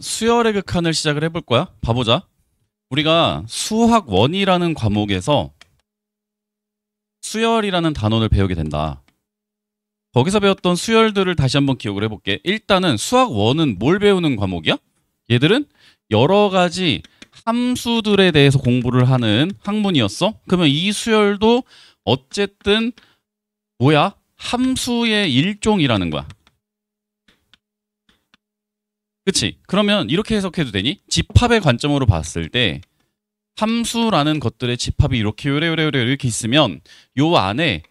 수열의 극한을 시작을 해볼 거야. 봐보자. 우리가 수학 1이라는 과목에서 수열이라는 단원을 배우게 된다. 거기서 배웠던 수열들을 다시 한번 기억을 해볼게. 일단은 수학 1은 뭘 배우는 과목이야? 얘들은 여러 가지 함수들에 대해서 공부를 하는 학문이었어. 그러면 이 수열도 어쨌든 뭐야? 함수의 일종이라는 거야. 그치? 그러면 이렇게 해석해도 되니? 집합의 관점으로 봤을 때 함수라는 것들의 집합이 이렇게 요래요래 이렇게 있으면 요 안에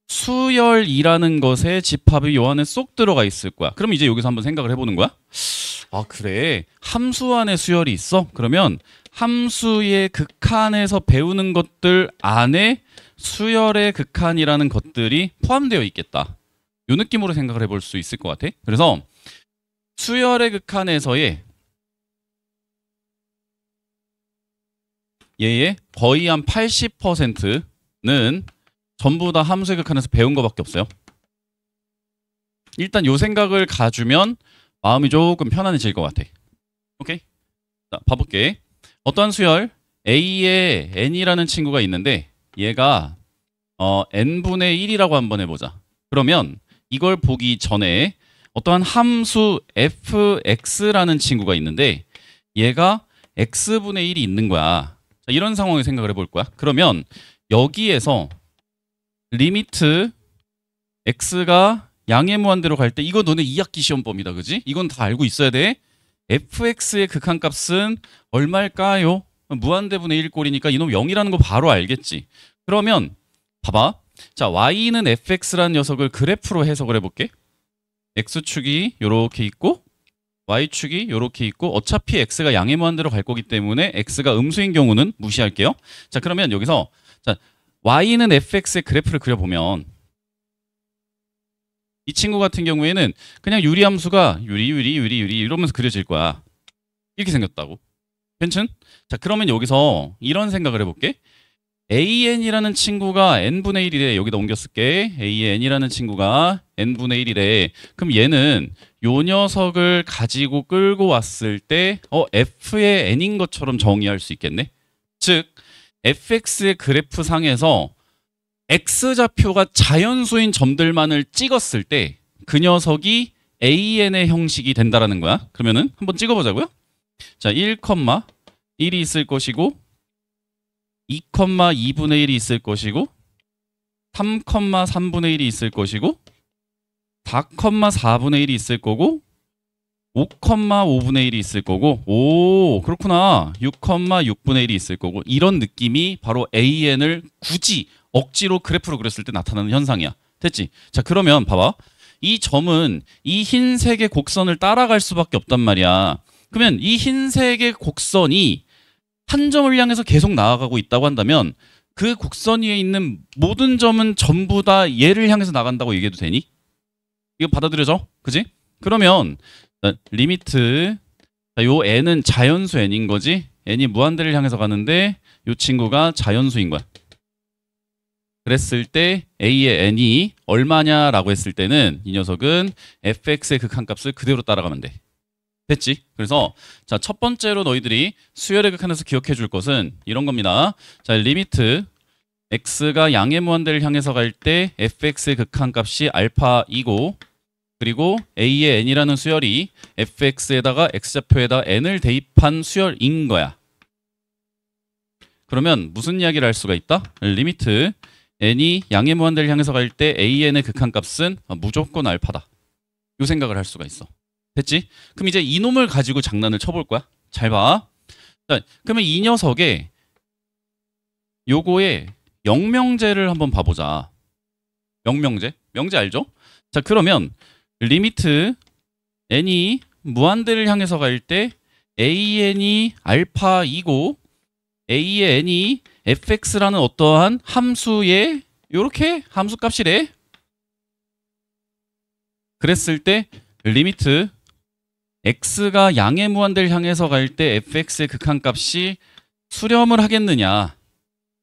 수열이라는 것의 집합이 요 안에 쏙 들어가 있을 거야. 그럼 이제 여기서 한번 생각을 해보는 거야. 아, 그래. 함수 안에 수열이 있어? 그러면 함수의 극한에서 배우는 것들 안에 수열의 극한이라는 것들이 포함되어 있겠다. 요 느낌으로 생각을 해볼 수 있을 것 같아. 그래서 수열의 극한에서의 얘의 거의 한 80%는 전부 다 함수의 극한에서 배운 것밖에 없어요. 일단 요 생각을 가주면 마음이 조금 편안해질 것 같아. 오케이? 자, 봐볼게. 어떠한 수열 A에 N이라는 친구가 있는데 얘가 N분의 1이라고 한번 해보자. 그러면 이걸 보기 전에 어떠한 함수 fx라는 친구가 있는데 얘가 x분의 1이 있는 거야. 자, 이런 상황을 생각을 해볼 거야. 그러면 여기에서 리미트 x가 양의 무한대로 갈 때 이거 너네 2학기 시험범위다. 그지? 이건 다 알고 있어야 돼. fx의 극한값은 얼마일까요? 무한대분의 1 꼴이니까 이놈 0이라는 거 바로 알겠지. 그러면 봐봐. 자, y는 fx라는 녀석을 그래프로 해석을 해볼게. x축이 요렇게 있고 y축이 요렇게 있고 어차피 x가 양의 무한대로 갈 거기 때문에 x가 음수인 경우는 무시할게요. 자, 그러면 여기서 자, y는 fx의 그래프를 그려보면 이 친구 같은 경우에는 그냥 유리함수가 유리 이러면서 그려질 거야. 이렇게 생겼다고. 괜찮? 자, 그러면 여기서 이런 생각을 해볼게. AN이라는 친구가 n분의 1이래. 여기다 옮겨 쓸게. AN이라는 친구가 n분의 1이래. 그럼 얘는 요 녀석을 가지고 끌고 왔을 때 f의 n인 것처럼 정의할 수 있겠네. 즉 fx의 그래프 상에서 x좌표가 자연수인 점들만을 찍었을 때 그 녀석이 an의 형식이 된다라는 거야. 그러면은 한번 찍어보자고요. 자, 1,1이 있을 것이고 2,2분의 1이 있을 것이고 3,3분의 1이 있을 것이고 4,4분의 1이 있을 거고 5,5분의 1이 있을 거고 오, 그렇구나. 6,6분의 1이 있을 거고 이런 느낌이 바로 AN을 굳이 억지로 그래프로 그렸을 때 나타나는 현상이야. 됐지? 자, 그러면 봐봐. 이 점은 이 흰색의 곡선을 따라갈 수밖에 없단 말이야. 그러면 이 흰색의 곡선이 한 점을 향해서 계속 나아가고 있다고 한다면 그 곡선 위에 있는 모든 점은 전부 다 얘를 향해서 나간다고 얘기해도 되니? 이거 받아들여져? 그지? 그러면 리미트 요 n은 자연수 n인 거지? n이 무한대를 향해서 가는데 요 친구가 자연수인 거야. 그랬을 때 a의 n이 얼마냐라고 했을 때는 이 녀석은 fx의 극한값을 그대로 따라가면 돼. 됐지? 그래서 자, 첫 번째로 너희들이 수열의 극한에서 기억해 줄 것은 이런 겁니다. 자, 리미트 x가 양의 무한대를 향해서 갈 때 fx의 극한값이 알파이고 그리고 a의 n이라는 수열이 fx에다가 x좌표에다 n을 대입한 수열인 거야. 그러면 무슨 이야기를 할 수가 있다? 리미트 n이 양의 무한대를 향해서 갈 때 an의 극한값은 무조건 알파다. 이 생각을 할 수가 있어. 됐지? 그럼 이제 이놈을 가지고 장난을 쳐볼 거야. 잘 봐. 자, 그러면 이 녀석의 요거의 영명제를 한번 봐보자. 영명제? 명제 알죠? 자, 그러면 리미트 n이 무한대를 향해서 갈 때 an이 알파이고 a의 n이 fx라는 어떠한 함수의 요렇게 함수값이래. 그랬을 때 리미트 x가 양의 무한대를 향해서 갈 때 fx의 극한값이 수렴을 하겠느냐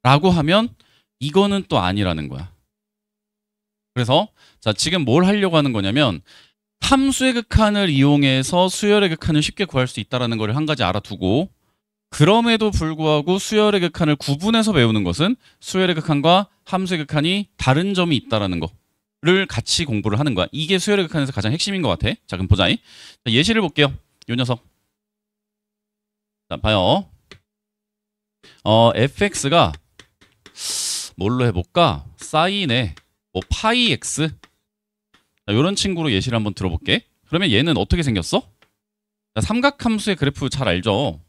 라고 하면 이거는 또 아니라는 거야. 그래서 자, 지금 뭘 하려고 하는 거냐면 함수의 극한을 이용해서 수열의 극한을 쉽게 구할 수 있다는 걸 한 가지 알아두고, 그럼에도 불구하고 수열의 극한을 구분해서 배우는 것은 수열의 극한과 함수의 극한이 다른 점이 있다는 거를 같이 공부를 하는 거야. 이게 수열의 극한에서 가장 핵심인 것 같아. 자, 그럼 보자. 예시를 볼게요. 요 녀석. 자, 봐요. fx가 뭘로 해볼까? 사인의 뭐 파이 x, 이런 친구로 예시를 한번 들어볼게. 그러면 얘는 어떻게 생겼어? 자, 삼각함수의 그래프 잘 알죠?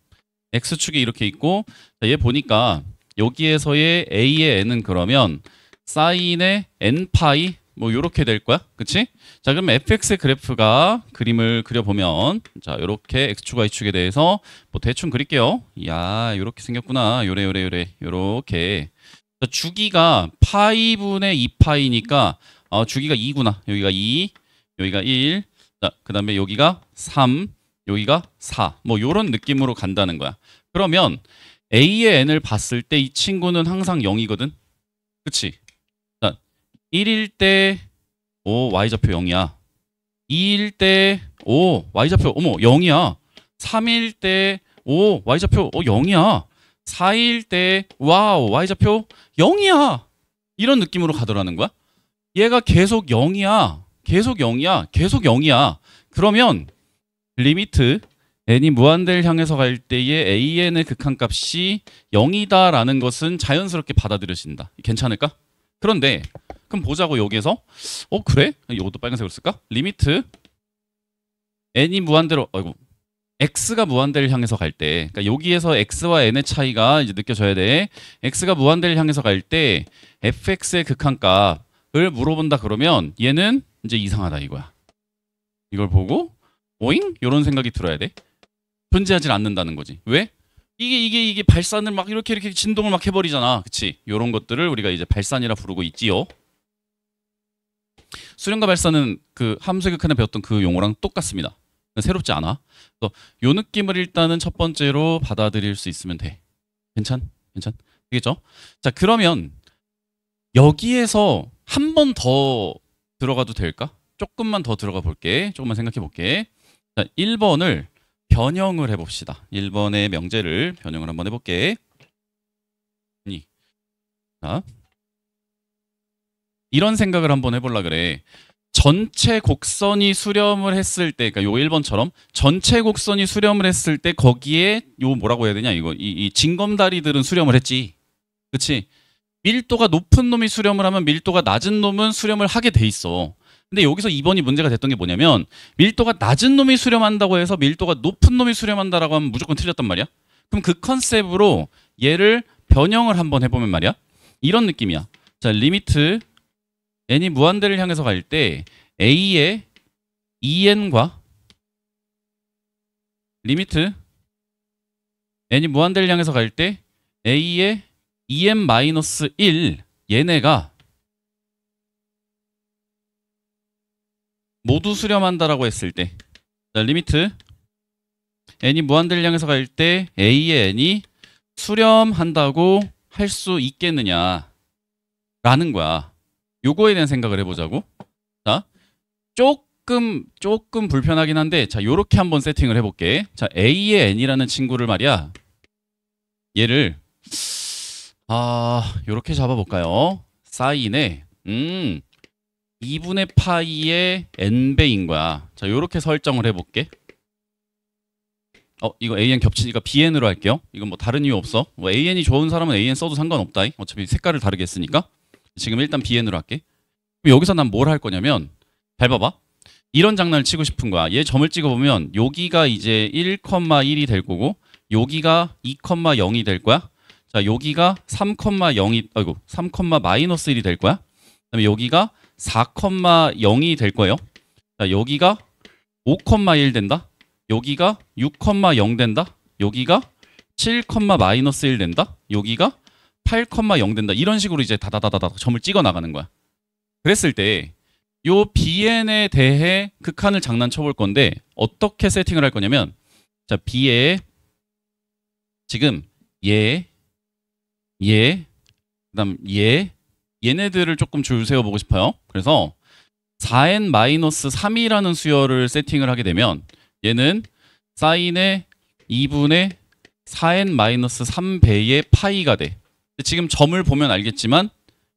x축이 이렇게 있고, 자, 얘 보니까 여기에서의 a의 n은 그러면 사인의 n파이 뭐 요렇게 될 거야. 그치? 자, 그럼 fx의 그래프가 그림을 그려보면, 자, 요렇게 x축과 y축에 대해서 뭐 대충 그릴게요. 야, 요렇게 생겼구나. 요렇게. 자, 주기가 파이분의 2파이니까 주기가 2구나. 여기가 2, 여기가 1, 자, 그 다음에 여기가 3, 여기가 4. 뭐 요런 느낌으로 간다는 거야. 그러면 a의 n을 봤을 때 이 친구는 항상 0이거든. 그치? 자, 1일 때 y좌표 0이야. 2일 때 y좌표 0이야. 3일 때 y좌표 0이야. 4일 때 y좌표 0이야. 이런 느낌으로 가더라는 거야. 얘가 계속 0이야. 계속 0이야. 그러면 리미트 n이 무한대를 향해서 갈 때의 an의 극한값이 0이다라는 것은 자연스럽게 받아들여진다. 괜찮을까? 그런데 그럼 보자고. 여기에서 그래? 이것도 빨간색으로 쓸까? 리미트 n이 무한대로 x가 무한대를 향해서 갈 때, 그러니까 여기에서 x와 n의 차이가 이제 느껴져야 돼. x가 무한대를 향해서 갈 때 fx의 극한값을 물어본다 그러면 얘는 이제 이상하다 이거야. 이걸 보고 오잉? 이런 생각이 들어야 돼. 존재하지 않는다는 거지. 왜? 이게 발산을 막 이렇게 진동을 막 해버리잖아. 그치? 이런 것들을 우리가 이제 발산이라 부르고 있지요. 수렴과 발산은 그 함수의 극한에 배웠던 그 용어랑 똑같습니다. 새롭지 않아. 그래서 요 느낌을 일단은 첫 번째로 받아들일 수 있으면 돼. 괜찮? 되겠죠? 자, 그러면 여기에서 한 번 더 들어가도 될까? 조금만 더 들어가 볼게. 조금만 생각해 볼게. 자, 1번을 변형을 해봅시다. 1번의 명제를 변형을 한번 해볼게. 자, 이런 생각을 한번 해보려 그래. 전체 곡선이 수렴을 했을 때, 그러니까 요 1번처럼 전체 곡선이 수렴을 했을 때 거기에 요 뭐라고 해야 되냐, 이거 이 징검다리들은 수렴을 했지. 그치? 밀도가 높은 놈이 수렴을 하면 밀도가 낮은 놈은 수렴을 하게 돼 있어. 근데 여기서 2번이 문제가 됐던 게 뭐냐면, 밀도가 낮은 놈이 수렴한다고 해서 밀도가 높은 놈이 수렴한다라고 하면 무조건 틀렸단 말이야. 그럼 그 컨셉으로 얘를 변형을 한번 해보면 말이야, 이런 느낌이야. 자, 리미트 n이 무한대를 향해서 갈 때 a의 en과 리미트 n이 무한대를 향해서 갈 때 a의 en-1 얘네가 모두 수렴한다라고 했을 때, 자, 리미트 n이 무한대를 향해서 갈 때 a의 n이 수렴한다고 할 수 있겠느냐 라는 거야. 요거에 대한 생각을 해보자고. 자, 조금 불편하긴 한데, 자, 요렇게 한번 세팅을 해볼게. 자, a의 n이라는 친구를 말이야, 얘를 요렇게 잡아볼까요? 사인의 2분의 파이의 n배인 거야. 자, 요렇게 설정을 해볼게. 이거 an 겹치니까 bn으로 할게요. 이건 뭐 다른 이유 없어. 뭐 an이 좋은 사람은 an 써도 상관없다. 어차피 색깔을 다르게 했으니까. 지금 일단 bn으로 할게. 여기서 난 뭘 할 거냐면, 잘 봐봐. 이런 장난을 치고 싶은 거야. 얘 점을 찍어보면 여기가 이제 1,1이 될 거고, 여기가 2,0이 될 거야. 자, 여기가 3,-1이 될 거야. 그다음에 여기가 4,0이 될 거예요. 자, 여기가 5,1 된다. 여기가 6,0 된다. 여기가 7,-1 된다. 여기가 8,0 된다. 이런 식으로 이제 다다다다다 점을 찍어 나가는 거야. 그랬을 때 요 bn에 대해 극한을 장난쳐 볼 건데, 어떻게 세팅을 할 거냐면, 자, b에 지금 그다음 얘네들을 조금 줄 세워 보고 싶어요. 그래서 4n-3이라는 수열을 세팅을 하게 되면 얘는 사인의 2분의 4n-3배의 파이가 돼. 지금 점을 보면 알겠지만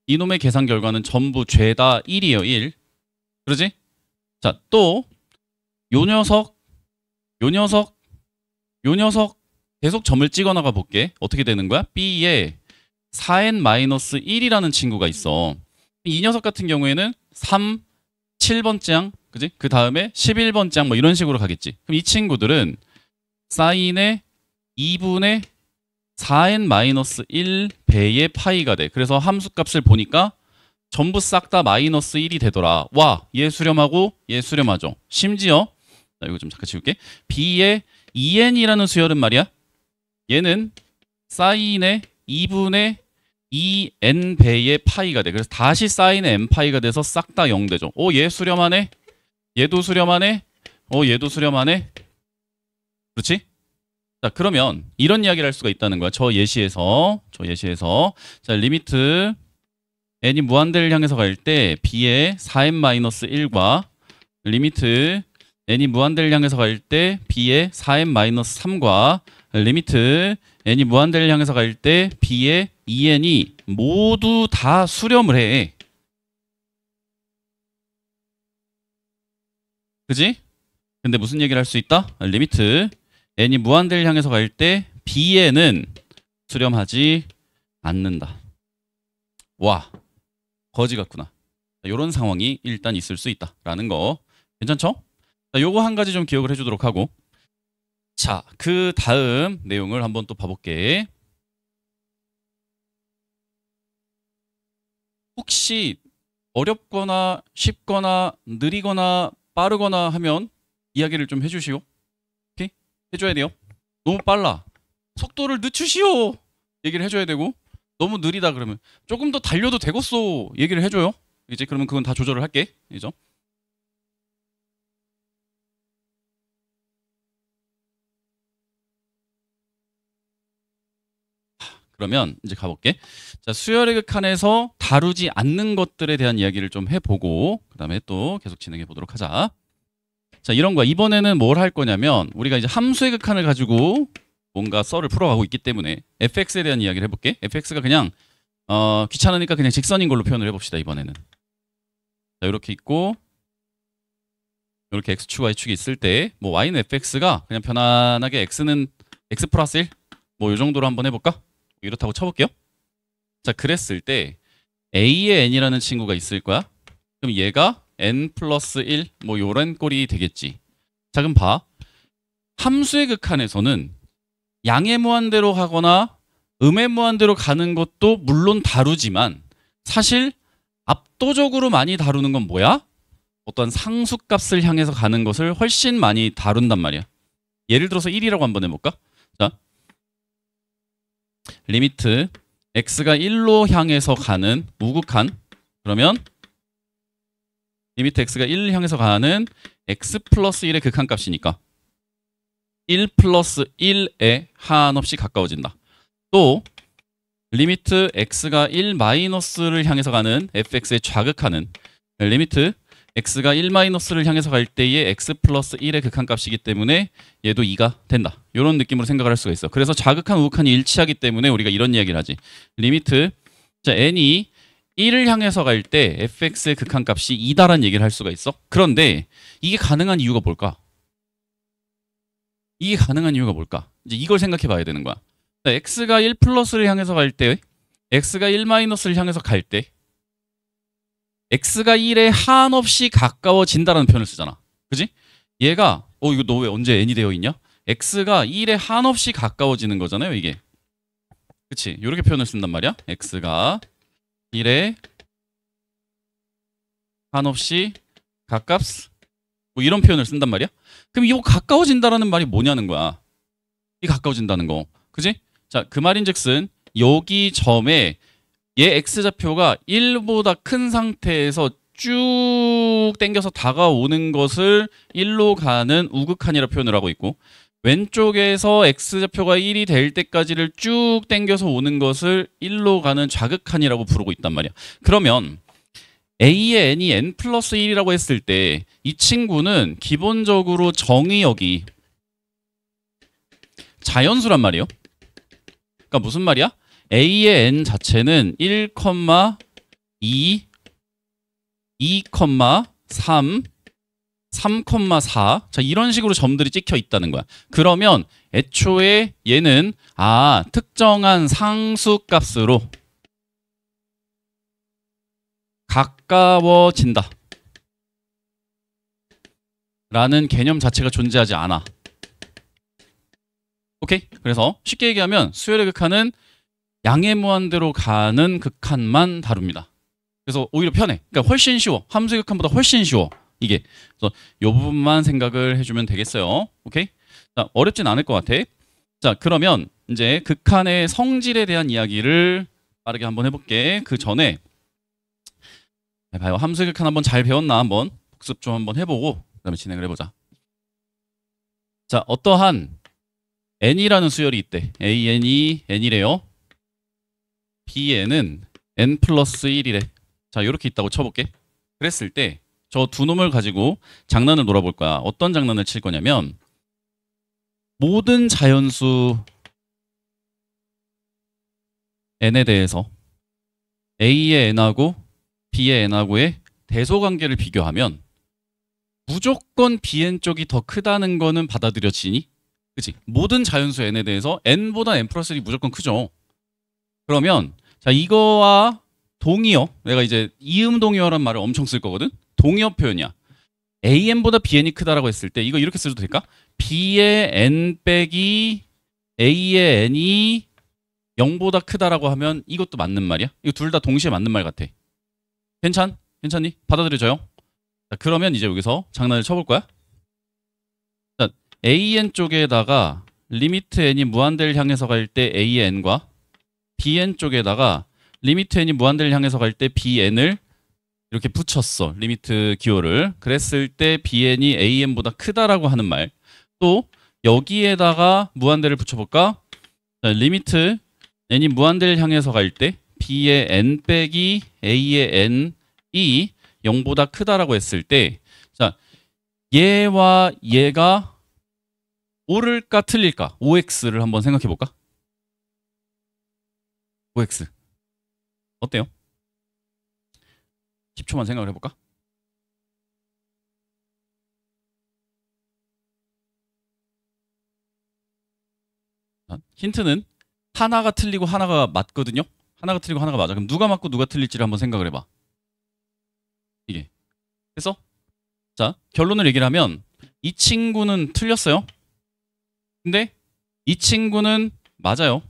이놈의 계산 결과는 전부 죄다 1이에요. 1. 그러지? 자, 또 요 녀석, 요 녀석, 요 녀석 계속 점을 찍어 나가 볼게. 어떻게 되는 거야? B에 4n-1이라는 친구가 있어. 이 녀석 같은 경우에는 3, 7번째 항, 그지? 그 다음에 11번째 항 뭐 이런 식으로 가겠지. 그럼 이 친구들은 사인의 2분의 4n-1배의 파이가 돼. 그래서 함수값을 보니까 전부 싹 다 마이너스 1이 되더라. 와, 얘 수렴하고 얘 수렴하죠. 심지어 자, 이거 좀 잠깐 지울게. B의 2n이라는 수열은 말이야. 얘는 사인의 2분의 2n배의 파이가 돼. 그래서 다시 사인의 n파이가 돼서 싹 다 0 되죠. 얘 수렴하네. 얘도 수렴하네. 얘도 수렴하네. 그렇지? 자, 그러면 이런 이야기를 할 수가 있다는 거야. 저 예시에서 자, 리미트 n이 무한대를 향해서 갈 때 b의 4n-1과 리미트 n이 무한대를 향해서 갈 때 b의 4n-3과 리미트 n이 무한대를 향해서 갈 때 b의 2n이 모두 다 수렴을 해. 그지? 근데 무슨 얘기를 할 수 있다? 리미트 n이 무한대를 향해서 갈 때 b에는 수렴하지 않는다. 와, 거지 같구나. 이런 상황이 일단 있을 수 있다라는 거 괜찮죠? 자, 요거 한 가지 좀 기억을 해주도록 하고, 자, 그 다음 내용을 한번 또 봐볼게. 혹시 어렵거나 쉽거나 느리거나 빠르거나 하면 이야기를 좀 해주시오. 오케이? 해줘야 돼요. 너무 빨라. 속도를 늦추시오. 얘기를 해줘야 되고, 너무 느리다 그러면 조금 더 달려도 되겠소. 얘기를 해줘요. 이제 그러면 그건 다 조절을 할게. 이죠? 그러면 이제 가볼게. 자, 수열의 극한에서 다루지 않는 것들에 대한 이야기를 좀 해보고 그 다음에 또 계속 진행해 보도록 하자. 자, 이런 거야. 이번에는 뭘 할 거냐면 우리가 이제 함수의 극한을 가지고 뭔가 썰을 풀어가고 있기 때문에 fx에 대한 이야기를 해볼게. fx가 그냥 귀찮으니까 그냥 직선인 걸로 표현을 해봅시다. 이번에는. 자, 이렇게 있고 이렇게 x축과 y축이 있을 때 뭐 y는 fx가 그냥 편안하게 x는 x 플러스 1 뭐 이 정도로 한번 해볼까? 이렇다고 쳐볼게요. 자, 그랬을 때 a의 n이라는 친구가 있을 거야. 그럼 얘가 n 플러스 1 뭐 요런 꼴이 되겠지. 자, 그럼 봐. 함수의 극한에서는 양의 무한대로 가거나 음의 무한대로 가는 것도 물론 다루지만 사실 압도적으로 많이 다루는 건 뭐야? 어떤 상수값을 향해서 가는 것을 훨씬 많이 다룬단 말이야. 예를 들어서 1이라고 한번 해볼까? 자, 리미트 x가 1로 향해서 가는 우극한, 그러면 리미트 x가 1을 향해서 가는 x 플러스 1의 극한값이니까 1 플러스 1에 한없이 가까워진다. 또 리미트 x가 1 마이너스를 향해서 가는 fx의 좌극한은 리미트 x가 1 마이너스를 향해서 갈 때의 x 플러스 1의 극한값이기 때문에 얘도 2가 된다. 이런 느낌으로 생각을 할 수가 있어. 그래서 좌극한, 우극한이 일치하기 때문에 우리가 이런 이야기를 하지. 리미트 자, n이 1을 향해서 갈 때 fx의 극한값이 2다라는 얘기를 할 수가 있어. 그런데 이게 가능한 이유가 뭘까? 이게 가능한 이유가 뭘까? 이제 이걸 생각해 봐야 되는 거야. 자, x가 1 플러스를 향해서 갈 때, x가 1 마이너스를 향해서 갈 때 x가 1에 한없이 가까워진다라는 표현을 쓰잖아. 그지? 얘가 이거 너 왜 언제 n이 되어 있냐? x가 1에 한없이 가까워지는 거잖아요, 이게. 그치? 이렇게 표현을 쓴단 말이야. x가 1에 한없이 가깝스 뭐 이런 표현을 쓴단 말이야. 그럼 이거 가까워진다라는 말이 뭐냐는 거야. 이 가까워진다는 거. 그지? 자, 그 말인즉슨 여기 점에 얘 x좌표가 1보다 큰 상태에서 쭉 당겨서 다가오는 것을 1로 가는 우극한이라 표현을 하고 있고, 왼쪽에서 x좌표가 1이 될 때까지를 쭉 당겨서 오는 것을 1로 가는 좌극한이라고 부르고 있단 말이야. 그러면 A의 n이 n 플러스 1이라고 했을 때 이 친구는 기본적으로 정의역이 자연수란 말이에요. 그러니까 무슨 말이야? A의 n 자체는 1, 2, 2, 3, 3, 4. 자, 이런 식으로 점들이 찍혀 있다는 거야. 그러면 애초에 얘는 특정한 상수값으로 가까워진다 라는 개념 자체가 존재하지 않아. 오케이? 그래서 쉽게 얘기하면 수열의 극한은 양의 무한대로 가는 극한만 다룹니다. 그래서 오히려 편해. 그러니까 훨씬 쉬워. 함수의 극한보다 훨씬 쉬워. 이게. 그래서 이 부분만 생각을 해주면 되겠어요. 오케이? 자, 어렵진 않을 것 같아. 자, 그러면 이제 극한의 성질에 대한 이야기를 빠르게 한번 해볼게. 그 전에 봐요. 함수의 극한 한번 잘 배웠나 한번 복습 좀 한번 해보고 그 다음에 진행을 해보자. 자, 어떠한 n이라는 수열이 있대. an이 n이래요. bn은 n 플러스 1이래. 자, 이렇게 있다고 쳐볼게. 그랬을 때 저 두 놈을 가지고 장난을 놀아볼 거야. 어떤 장난을 칠 거냐면 모든 자연수 n에 대해서 a의 n하고 b의 n하고의 대소관계를 비교하면 무조건 bn 쪽이 더 크다는 거는 받아들여지니? 그치? 모든 자연수 n에 대해서 n보다 n 플러스 1이 무조건 크죠. 그러면 자, 이거와 동의어, 내가 이제 이음동의어란 말을 엄청 쓸 거거든. 동의어 표현이야. an보다 bn이 크다라고 했을 때 이거 이렇게 써도 될까? b의 n 빼기 a의 n이 0보다 크다라고 하면 이것도 맞는 말이야. 이거 둘 다 동시에 맞는 말 같아. 괜찮니? 받아들여져요? 자, 그러면 이제 여기서 장난을 쳐볼 거야. 자, an 쪽에다가 리미트 n이 무한대를 향해서 갈 때 a의 n과 bn 쪽에다가 리미트 n이 무한대를 향해서 갈 때 bn을 이렇게 붙였어. 리미트 기호를. 그랬을 때 bn이 an보다 크다라고 하는 말. 또 여기에다가 무한대를 붙여볼까? 자, 리미트 n이 무한대를 향해서 갈 때 b의 n 빼기 a의 n이 0보다 크다라고 했을 때 자, 얘와 얘가 옳을까 틀릴까? OX를 한번 생각해 볼까? OX 어때요? 10초만 생각을 해볼까? 힌트는 하나가 틀리고 하나가 맞거든요. 하나가 틀리고 하나가 맞아. 그럼 누가 맞고 누가 틀릴지를 한번 생각을 해봐. 이게. 그래서 자, 결론을 얘기를 하면 이 친구는 틀렸어요. 근데 이 친구는 맞아요.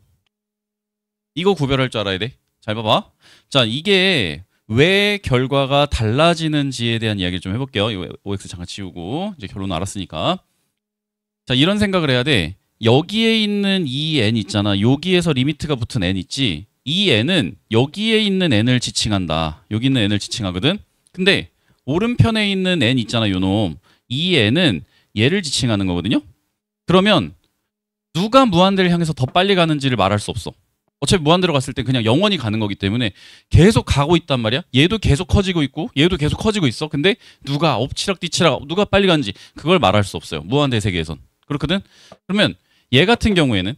이거 구별할 줄 알아야 돼. 잘 봐봐. 자, 이게 왜 결과가 달라지는지에 대한 이야기를 좀 해볼게요. 이거 OX 잠깐 지우고 이제 결론을 알았으니까. 자, 이런 생각을 해야 돼. 여기에 있는 이 n 있잖아. 여기에서 리미트가 붙은 n 있지. 이 n은 여기에 있는 n을 지칭한다. 여기 있는 n을 지칭하거든. 근데 오른편에 있는 n 있잖아. 요놈. 이 n은 얘를 지칭하는 거거든요. 그러면 누가 무한대를 향해서 더 빨리 가는지를 말할 수 없어. 어차피 무한대로 갔을 때 그냥 영원히 가는 거기 때문에 계속 가고 있단 말이야. 얘도 계속 커지고 있고 얘도 계속 커지고 있어. 근데 누가 엎치락뒤치락 누가 빨리 가는지 그걸 말할 수 없어요. 무한대 세계에선. 그렇거든. 그러면 얘 같은 경우에는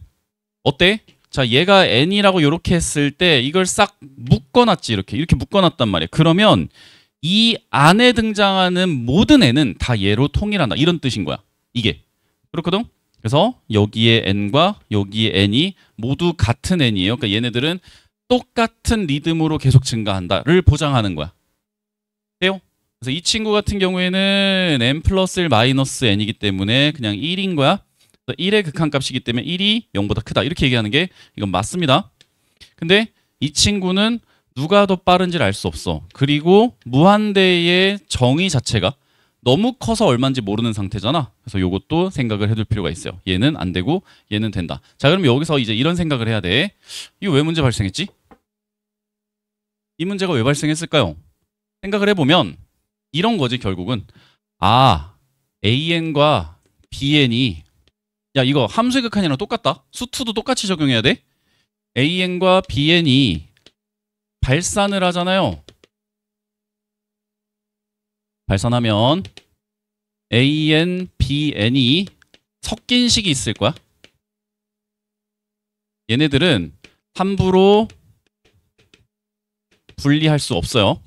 어때? 자, 얘가 n이라고 이렇게 했을 때 이걸 싹 묶어놨지. 이렇게 묶어놨단 말이야. 그러면 이 안에 등장하는 모든 n은 다 얘로 통일한다. 이런 뜻인 거야. 이게. 그렇거든. 그래서 여기에 n과 여기에 n이 모두 같은 n이에요. 그러니까 얘네들은 똑같은 리듬으로 계속 증가한다를 보장하는 거야. 돼요? 그래서 이 친구 같은 경우에는 n 플러스 1 마이너스 n이기 때문에 그냥 1인 거야. 1의 극한값이기 때문에 1이 0보다 크다. 이렇게 얘기하는 게 이건 맞습니다. 근데 이 친구는 누가 더 빠른지를 알 수 없어. 그리고 무한대의 정의 자체가 너무 커서 얼마인지 모르는 상태잖아. 그래서 이것도 생각을 해둘 필요가 있어요. 얘는 안 되고 얘는 된다. 자, 그럼 여기서 이제 이런 생각을 해야 돼. 이거 왜 문제 발생했지? 이 문제가 왜 발생했을까요? 생각을 해보면 이런 거지 결국은. AN과 BN이 야, 이거 함수의 극한이랑 똑같다. 수투도 똑같이 적용해야 돼. AN과 BN이 발산을 하잖아요. 발산하면 AN, BN이 섞인 식이 있을 거야. 얘네들은 함부로 분리할 수 없어요.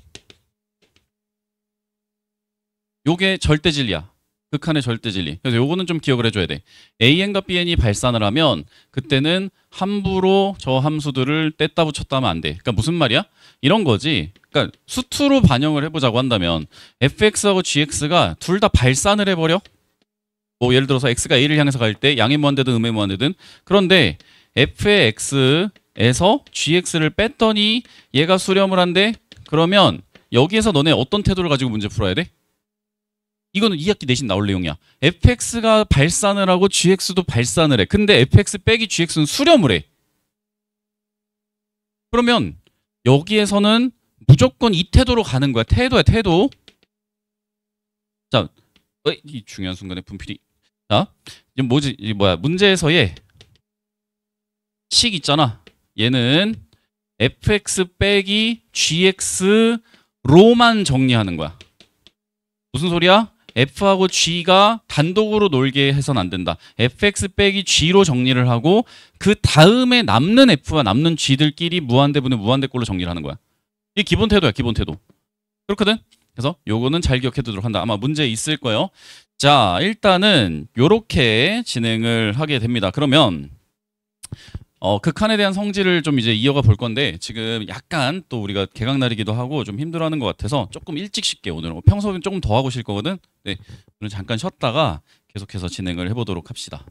요게 절대 진리야. 극한의 절대 진리. 그래서 요거는 좀 기억을 해줘야 돼. AN과 BN이 발산을 하면 그때는 함부로 저 함수들을 뗐다 붙였다 하면 안 돼. 그러니까 무슨 말이야? 이런 거지. 그러니까 수투로 반영을 해보자고 한다면 fx하고 gx가 둘 다 발산을 해버려. 뭐 예를 들어서 x가 a를 향해서 갈 때 양의 무한대든 음의 무한대든. 그런데 f의 x에서 gx를 뺐더니 얘가 수렴을 한대. 그러면 여기에서 너네 어떤 태도를 가지고 문제 풀어야 돼? 이거는 2학기 내신 나올 내용이야. fx가 발산을 하고 gx도 발산을 해. 근데 fx 빼기 gx는 수렴을 해. 그러면 여기에서는 무조건 이 태도로 가는 거야. 태도야, 태도. 자, 이 중요한 순간에 분필이. 자, 이제 뭐지? 이 뭐야? 문제에서의 식 있잖아. 얘는 fx 빼기 gx로만 정리하는 거야. 무슨 소리야? f하고 g가 단독으로 놀게 해서는 안 된다. fx 빼기 g로 정리를 하고 그 다음에 남는 f와 남는 g들끼리 무한대분의 무한대꼴로 정리를 하는 거야. 이게 기본 태도야, 기본 태도. 그렇거든? 그래서 요거는 잘 기억해 두도록 한다. 아마 문제 있을 거예요. 자, 일단은 요렇게 진행을 하게 됩니다. 그러면 극한에 대한 성질을 좀 이제 이어가 볼 건데 지금 약간 또 우리가 개강날이기도 하고 좀 힘들어하는 것 같아서 조금 일찍 쉴게요. 오늘은 평소엔 조금 더 하고 쉴 거거든. 네, 오늘 잠깐 쉬었다가 계속해서 진행을 해보도록 합시다.